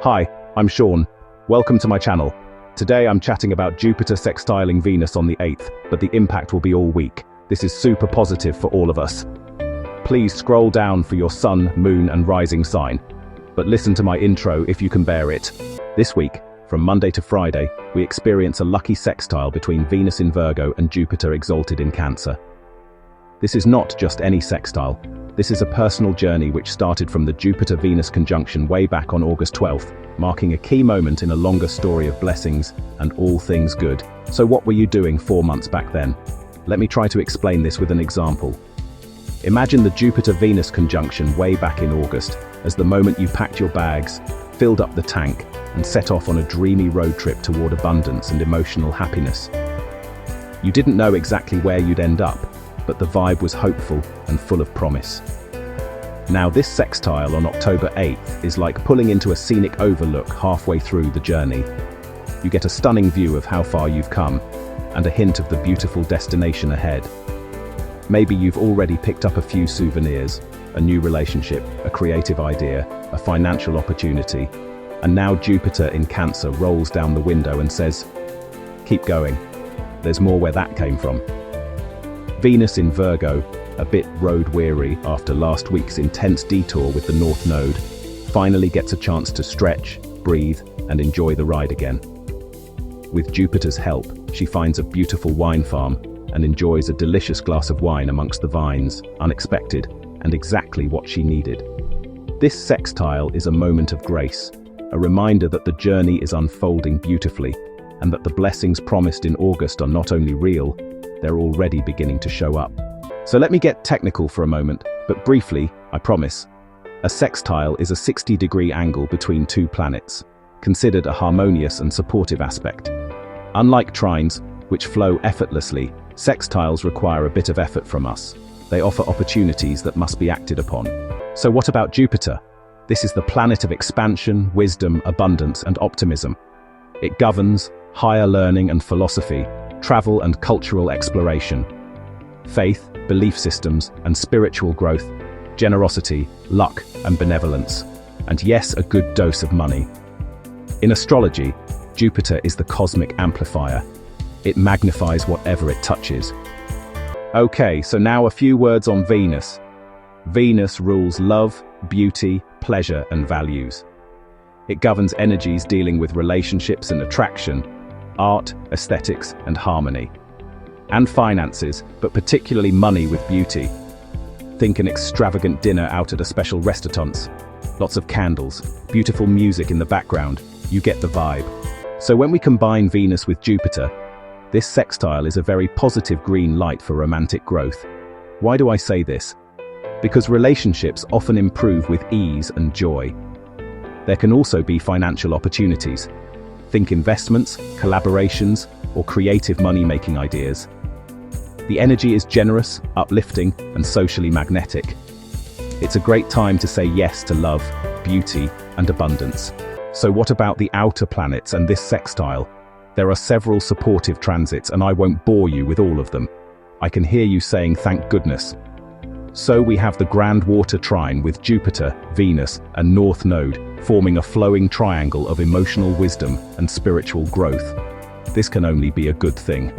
Hi, I'm Sean. Welcome to my channel. Today I'm chatting about Jupiter sextiling Venus on the 8th, but the impact will be all week. This is super positive for all of us. Please scroll down for your sun, moon, and rising sign. But listen to my intro if you can bear it. This week, from Monday to Friday, we experience a lucky sextile between Venus in Virgo and Jupiter exalted in Cancer. This is not just any sextile. This is a personal journey which started from the Jupiter-Venus conjunction way back on August 12th, marking a key moment in a longer story of blessings and all things good. So what were you doing 4 months back then? Let me try to explain this with an example. Imagine the Jupiter-Venus conjunction way back in August, as the moment you packed your bags, filled up the tank, and set off on a dreamy road trip toward abundance and emotional happiness. You didn't know exactly where you'd end up, but the vibe was hopeful and full of promise. Now this sextile on October 8th is like pulling into a scenic overlook halfway through the journey. You get a stunning view of how far you've come, and a hint of the beautiful destination ahead. Maybe you've already picked up a few souvenirs, a new relationship, a creative idea, a financial opportunity, and now Jupiter in Cancer rolls down the window and says, "Keep going. There's more where that came from." Venus in Virgo, a bit road-weary after last week's intense detour with the North Node, finally gets a chance to stretch, breathe, and enjoy the ride again. With Jupiter's help, she finds a beautiful wine farm and enjoys a delicious glass of wine amongst the vines, unexpected, and exactly what she needed. This sextile is a moment of grace, a reminder that the journey is unfolding beautifully, and that the blessings promised in August are not only real, they're already beginning to show up. So let me get technical for a moment, but briefly, I promise. A sextile is a 60-degree angle between two planets, considered a harmonious and supportive aspect. Unlike trines, which flow effortlessly, sextiles require a bit of effort from us. They offer opportunities that must be acted upon. So what about Jupiter? This is the planet of expansion, wisdom, abundance, and optimism. It governs higher learning and philosophy, travel and cultural exploration, faith, belief systems, and spiritual growth, generosity, luck, and benevolence, and yes, a good dose of money. In astrology, Jupiter is the cosmic amplifier. It magnifies whatever it touches. Okay, so now a few words on Venus. Venus rules love, beauty, pleasure, and values. It governs energies dealing with relationships and attraction, art, aesthetics, and harmony. And finances, but particularly money with beauty. Think an extravagant dinner out at a special restaurant. Lots of candles, beautiful music in the background. You get the vibe. So when we combine Venus with Jupiter, this sextile is a very positive green light for romantic growth. Why do I say this? Because relationships often improve with ease and joy. There can also be financial opportunities. Think investments, collaborations, or creative money-making ideas. The energy is generous, uplifting, and socially magnetic. It's a great time to say yes to love, beauty, and abundance. So what about the outer planets and this sextile? There are several supportive transits, and I won't bore you with all of them. I can hear you saying thank goodness. So we have the grand water trine with Jupiter, Venus, and North Node, forming a flowing triangle of emotional wisdom and spiritual growth. This can only be a good thing.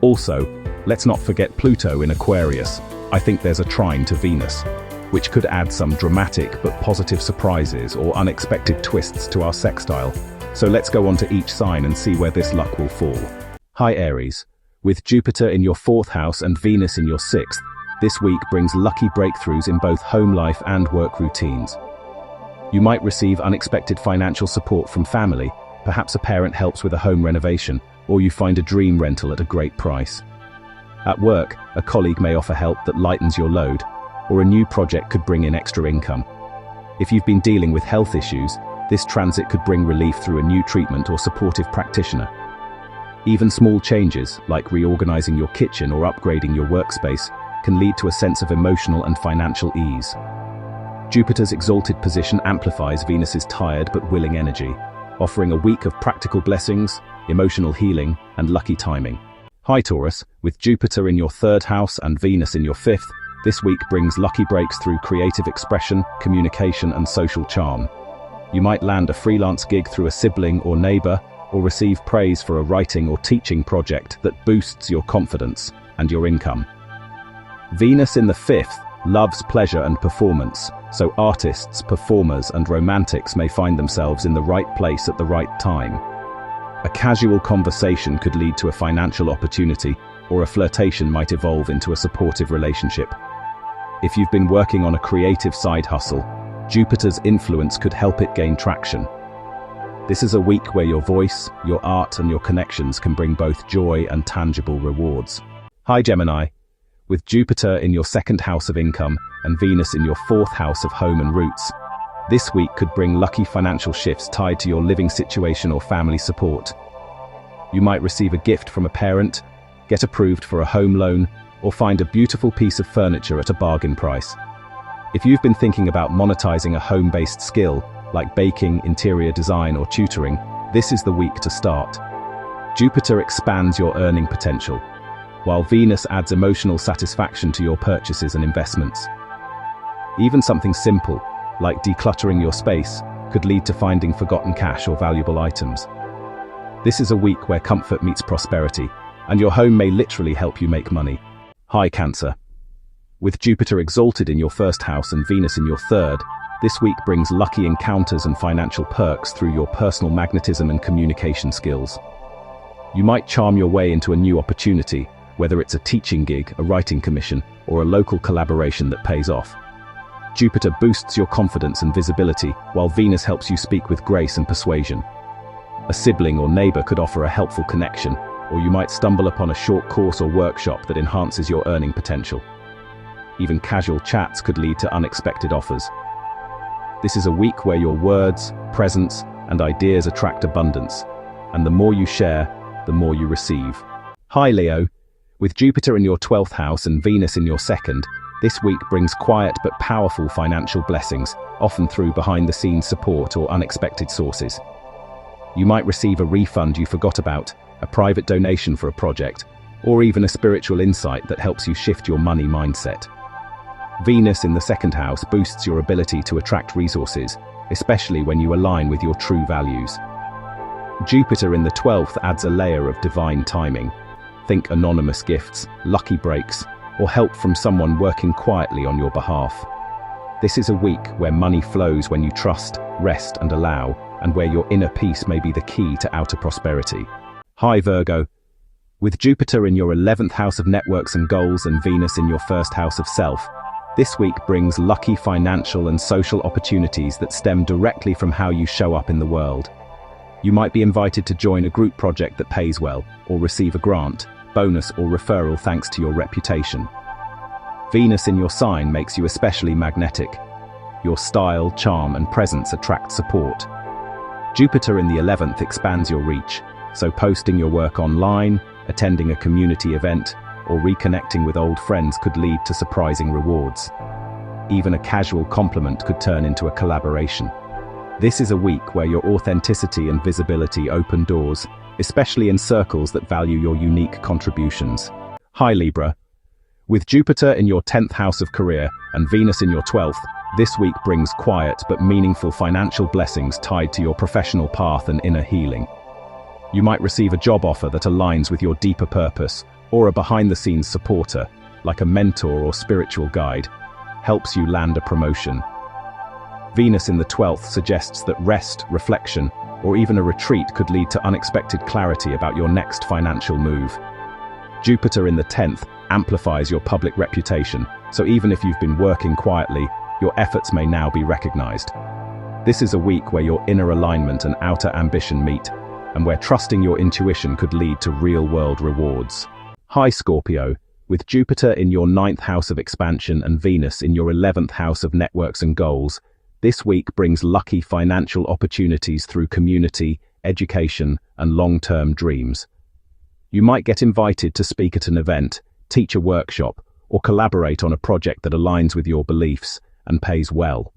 Also, let's not forget Pluto in Aquarius. I think there's a trine to Venus, which could add some dramatic but positive surprises or unexpected twists to our sextile. So let's go on to each sign and see where this luck will fall. Hi Aries. With Jupiter in your 4th house and Venus in your 6th, this week brings lucky breakthroughs in both home life and work routines. You might receive unexpected financial support from family, perhaps a parent helps with a home renovation, or you find a dream rental at a great price. At work, a colleague may offer help that lightens your load, or a new project could bring in extra income. If you've been dealing with health issues, this transit could bring relief through a new treatment or supportive practitioner. Even small changes, like reorganizing your kitchen or upgrading your workspace, can lead to a sense of emotional and financial ease. Jupiter's exalted position amplifies Venus's tired but willing energy, offering a week of practical blessings, emotional healing, and lucky timing. Hi Taurus, with Jupiter in your 3rd house and Venus in your 5th, this week brings lucky breaks through creative expression, communication, and social charm. You might land a freelance gig through a sibling or neighbor, or receive praise for a writing or teaching project that boosts your confidence and your income. Venus in the 5th loves pleasure and performance, so artists, performers, and romantics may find themselves in the right place at the right time. A casual conversation could lead to a financial opportunity, or a flirtation might evolve into a supportive relationship. If you've been working on a creative side hustle, Jupiter's influence could help it gain traction. This is a week where your voice, your art, and your connections can bring both joy and tangible rewards. Hi Gemini. With Jupiter in your 2nd house of income and Venus in your 4th house of home and roots, this week could bring lucky financial shifts tied to your living situation or family support. You might receive a gift from a parent, get approved for a home loan, or find a beautiful piece of furniture at a bargain price. If you've been thinking about monetizing a home-based skill, like baking, interior design, or tutoring, this is the week to start. Jupiter expands your earning potential, while Venus adds emotional satisfaction to your purchases and investments. Even something simple, like decluttering your space, could lead to finding forgotten cash or valuable items. This is a week where comfort meets prosperity, and your home may literally help you make money. Hi Cancer. With Jupiter exalted in your 1st house and Venus in your 3rd, this week brings lucky encounters and financial perks through your personal magnetism and communication skills. You might charm your way into a new opportunity, whether it's a teaching gig, a writing commission, or a local collaboration that pays off. Jupiter boosts your confidence and visibility, while Venus helps you speak with grace and persuasion. A sibling or neighbor could offer a helpful connection, or you might stumble upon a short course or workshop that enhances your earning potential. Even casual chats could lead to unexpected offers. This is a week where your words, presence, and ideas attract abundance, and the more you share, the more you receive. Hi Leo. With Jupiter in your 12th house and Venus in your 2nd, this week brings quiet but powerful financial blessings, often through behind-the-scenes support or unexpected sources. You might receive a refund you forgot about, a private donation for a project, or even a spiritual insight that helps you shift your money mindset. Venus in the 2nd house boosts your ability to attract resources, especially when you align with your true values. Jupiter in the 12th adds a layer of divine timing. Think anonymous gifts, lucky breaks, or help from someone working quietly on your behalf. This is a week where money flows when you trust, rest, and allow, and where your inner peace may be the key to outer prosperity. Hi Virgo. With Jupiter in your 11th house of networks and goals and Venus in your 1st house of self, this week brings lucky financial and social opportunities that stem directly from how you show up in the world. You might be invited to join a group project that pays well, or receive a grant, bonus, or referral thanks to your reputation. Venus in your sign makes you especially magnetic. Your style, charm, and presence attract support. Jupiter in the 11th expands your reach, so posting your work online, attending a community event, or reconnecting with old friends could lead to surprising rewards. Even a casual compliment could turn into a collaboration. This is a week where your authenticity and visibility open doors, especially in circles that value your unique contributions. Hi Libra. With Jupiter in your 10th house of career and Venus in your 12th, this week brings quiet but meaningful financial blessings tied to your professional path and inner healing. You might receive a job offer that aligns with your deeper purpose, or a behind-the-scenes supporter, like a mentor or spiritual guide, helps you land a promotion. Venus in the 12th suggests that rest, reflection, or even a retreat could lead to unexpected clarity about your next financial move. Jupiter in the 10th amplifies your public reputation, so even if you've been working quietly, your efforts may now be recognized. This is a week where your inner alignment and outer ambition meet, and where trusting your intuition could lead to real-world rewards. Hi Scorpio. With Jupiter in your 9th house of expansion and Venus in your 11th house of networks and goals, this week brings lucky financial opportunities through community, education, and long-term dreams. You might get invited to speak at an event, teach a workshop, or collaborate on a project that aligns with your beliefs and pays well.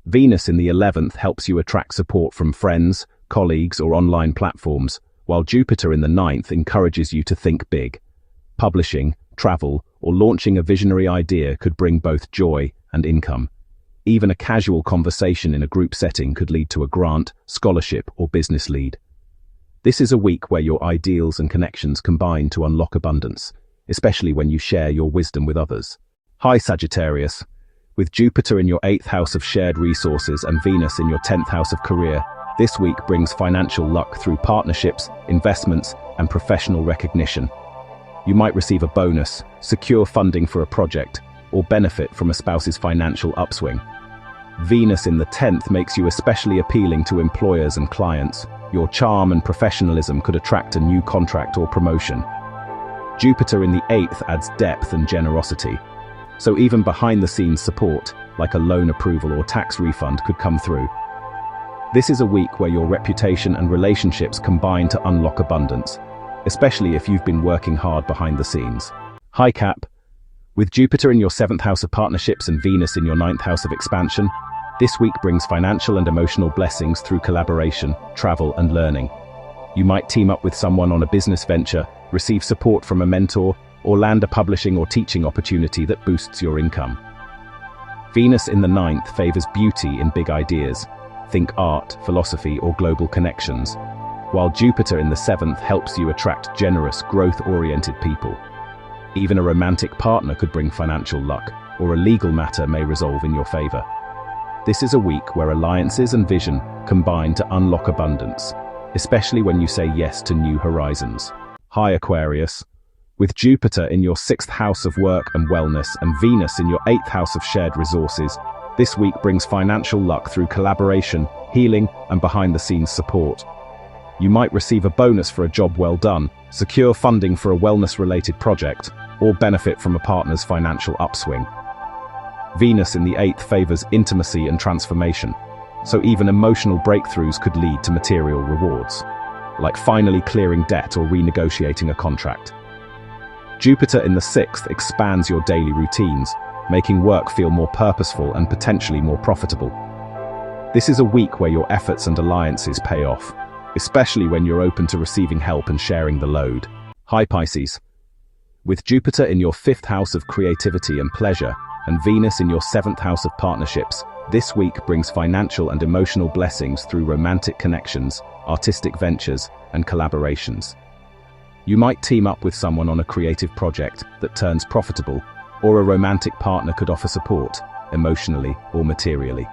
Venus in the 11th helps you attract support from friends, colleagues, or online platforms, while Jupiter in the 9th encourages you to think big. Publishing, travel, or launching a visionary idea could bring both joy and income. Even a casual conversation in a group setting could lead to a grant, scholarship, or business lead. This is a week where your ideals and connections combine to unlock abundance, especially when you share your wisdom with others. Hi Sagittarius. With Jupiter in your 8th house of shared resources and Venus in your 10th house of career, this week brings financial luck through partnerships, investments, and professional recognition. You might receive a bonus, secure funding for a project, or benefit from a spouse's financial upswing. Venus in the 10th makes you especially appealing to employers and clients. Your charm and professionalism could attract a new contract or promotion. Jupiter in the 8th adds depth and generosity. So even behind-the-scenes support, like a loan approval or tax refund, could come through. This is a week where your reputation and relationships combine to unlock abundance, especially if you've been working hard behind the scenes. Hi Cap. With Jupiter in your 7th house of partnerships and Venus in your 9th house of expansion, this week brings financial and emotional blessings through collaboration, travel, and learning. You might team up with someone on a business venture, receive support from a mentor, or land a publishing or teaching opportunity that boosts your income. Venus in the 9th favors beauty in big ideas. Think art, philosophy, or global connections, while Jupiter in the 7th helps you attract generous, growth-oriented people. Even a romantic partner could bring financial luck, or a legal matter may resolve in your favor. This is a week where alliances and vision combine to unlock abundance, especially when you say yes to new horizons. Hi Aquarius. With Jupiter in your 6th house of work and wellness and Venus in your 8th house of shared resources, this week brings financial luck through collaboration, healing, and behind-the-scenes support. You might receive a bonus for a job well done, secure funding for a wellness-related project, or benefit from a partner's financial upswing. Venus in the 8th favors intimacy and transformation, so even emotional breakthroughs could lead to material rewards, like finally clearing debt or renegotiating a contract. Jupiter in the 6th expands your daily routines, making work feel more purposeful and potentially more profitable. This is a week where your efforts and alliances pay off, especially when you're open to receiving help and sharing the load. Hi Pisces. With Jupiter in your 5th house of creativity and pleasure, and Venus in your 7th house of partnerships, this week brings financial and emotional blessings through romantic connections, artistic ventures, and collaborations. You might team up with someone on a creative project that turns profitable, or a romantic partner could offer support, emotionally or materially.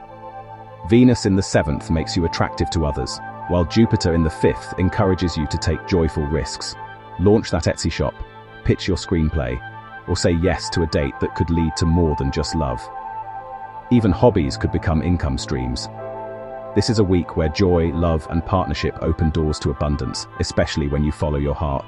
Venus in the 7th makes you attractive to others, while Jupiter in the 5th encourages you to take joyful risks. Launch that Etsy shop, pitch your screenplay, or say yes to a date that could lead to more than just love. Even hobbies could become income streams. This is a week where joy, love, and partnership open doors to abundance, especially when you follow your heart.